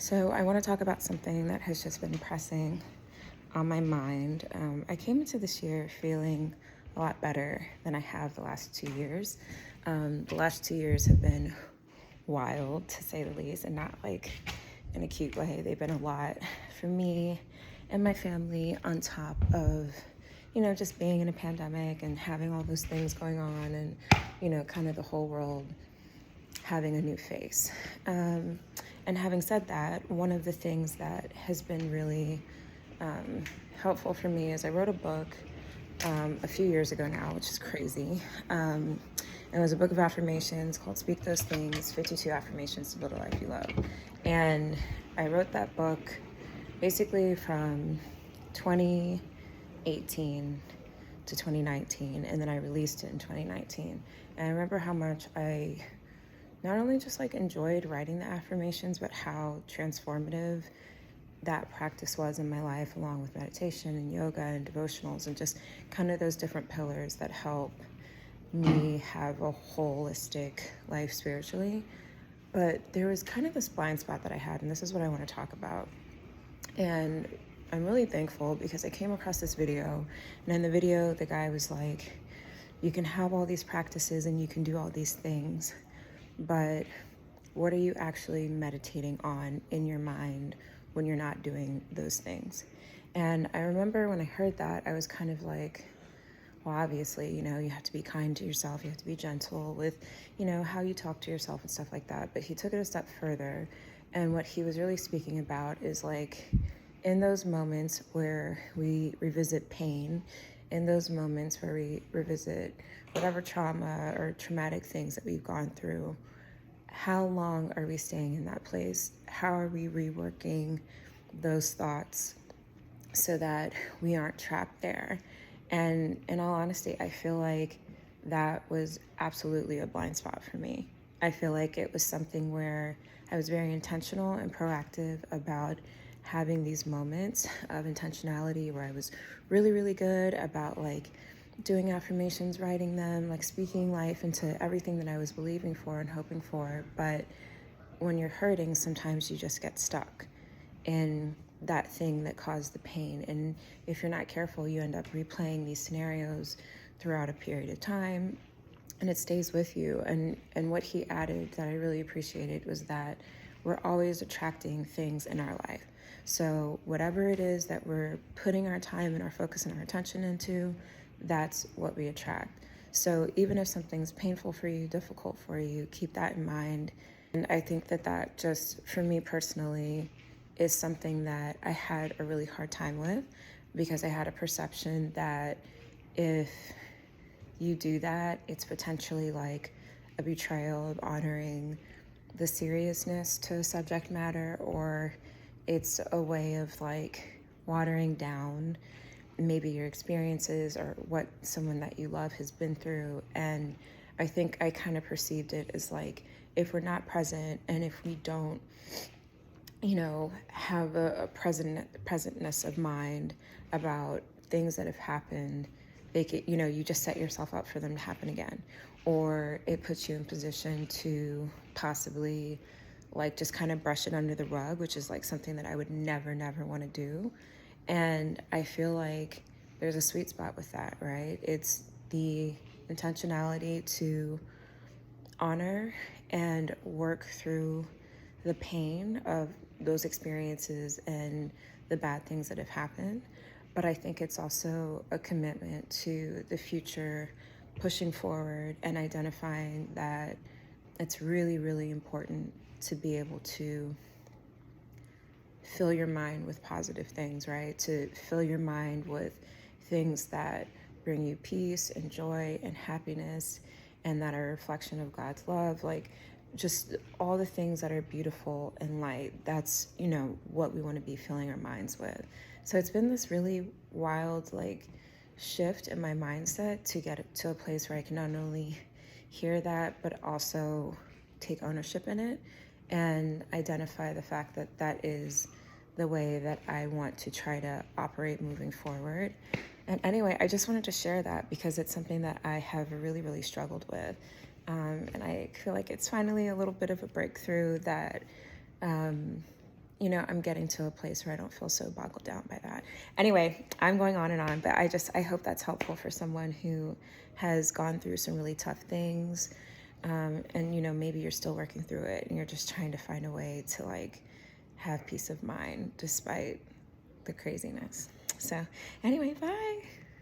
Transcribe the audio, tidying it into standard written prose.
So I want to talk about something that has just been pressing on my mind. I came into this year feeling a lot better than I have the last 2 years. The last 2 years have been wild, to say the least, and not like in a cute way. They've been a lot for me and my family, on top of, just being in a pandemic and having all those things going on, and, kind of the whole world having a new face. And having said that, one of the things that has been really helpful for me is I wrote a book a few years ago now, which is crazy. It was a book of affirmations called Speak Those Things, 52 Affirmations to Build a Life You Love. And I wrote that book basically from 2018 to 2019, and then I released it in 2019. And I remember how much I not only just enjoyed writing the affirmations, but how transformative that practice was in my life, along with meditation and yoga and devotionals, and just kind of those different pillars that help me have a holistic life spiritually. But there was kind of this blind spot that I had, and this is what I want to talk about. And I'm really thankful because I came across this video, and in the video, the guy was like, you can have all these practices and you can do all these things, but what are you actually meditating on in your mind when you're not doing those things? And I remember when I heard that, I was kind of like, well, obviously, you have to be kind to yourself. You have to be gentle with, how you talk to yourself and stuff like that. But he took it a step further. And what he was really speaking about is in those moments where we revisit pain, in those moments where we revisit whatever trauma or traumatic things that we've gone through, how long are we staying in that place? How are we reworking those thoughts so that we aren't trapped there? And in all honesty, I feel like that was absolutely a blind spot for me. I feel like it was something where I was very intentional and proactive about having these moments of intentionality where I was really, really good about doing affirmations, writing them, speaking life into everything that I was believing for and hoping for. But when you're hurting, sometimes you just get stuck in that thing that caused the pain. And if you're not careful, you end up replaying these scenarios throughout a period of time, and it stays with you. And what he added that I really appreciated was that we're always attracting things in our life. So whatever it is that we're putting our time and our focus and our attention into, that's what we attract. So even if something's painful for you, difficult for you, keep that in mind. And I think that just, for me personally, is something that I had a really hard time with, because I had a perception that if you do that, it's potentially like a betrayal of honoring the seriousness to subject matter, or it's a way of watering down maybe your experiences or what someone that you love has been through. And I think I kind of perceived it as if we're not present, and if we don't have a presentness of mind about things that have happened, you just set yourself up for them to happen again, or it puts you in position to possibly just kind of brush it under the rug, which is something that I would never want to do. And I feel like there's a sweet spot with that, right? It's the intentionality to honor and work through the pain of those experiences and the bad things that have happened. But I think it's also a commitment to the future, pushing forward and identifying that it's really, really important to be able to fill your mind with positive things, right? To fill your mind with things that bring you peace and joy and happiness, and that are a reflection of God's love. Just all the things that are beautiful and light. That's, what we want to be filling our minds with. So it's been this really wild, shift in my mindset to get to a place where I can not only hear that, but also take ownership in it and identify the fact that that is the way that I want to try to operate moving forward. And anyway, I just wanted to share that because it's something that I have really, really struggled with. And I feel like it's finally a little bit of a breakthrough that, you know, I'm getting to a place where I don't feel so boggled down by that. Anyway, I'm going on and on, but I hope that's helpful for someone who has gone through some really tough things. And, you know, maybe you're still working through it and you're just trying to find a way to like have peace of mind despite the craziness. So anyway, bye.